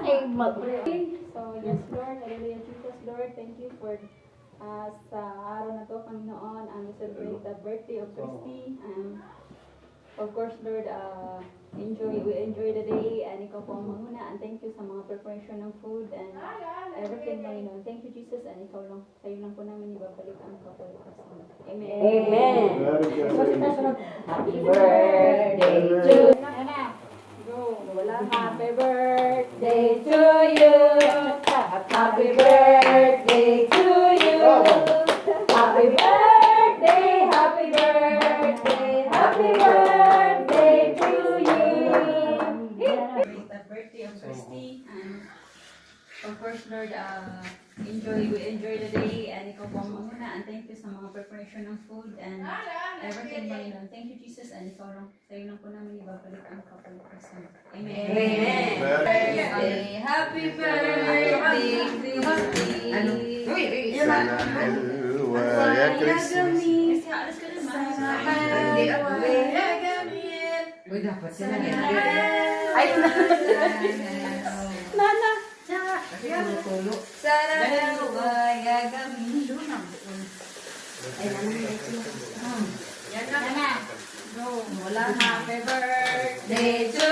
So, yes, Lord, hallelujah, Jesus, Lord, thank you for sa araw na to, Panginoon, we celebrate the birthday of Christy. Of course, Lord, we enjoy the day, and ikaw po ang manguna, and thank you sa mga preparation ng food and everything, Panginoon. Thank you, Jesus, and ikaw lang, sa'yo lang po namin ibabalik ang kapalikasan. Amen. Amen. Happy birthday to you. Happy birthday to you. Happy birthday to you. Happy birthday, happy birthday, happy birthday to you. The birthday of Christy, and of course, Lord, we enjoy the day, and ikaw po ang manguna, and thank you sa mga preparation ng food and everything, Panginoon. Thank you, Jesus, and ikaw lang, sa'yo lang po namin ibabalik ang kapalikasan. Amen. Amen. Happy birthday, Christy. Waya Christmas. Alas ka naman. Uy, dapat sila. Ay, Nana. Tulo. Sana ay gagawin. Ay, Yan na. Go. Wala. Happy birthday to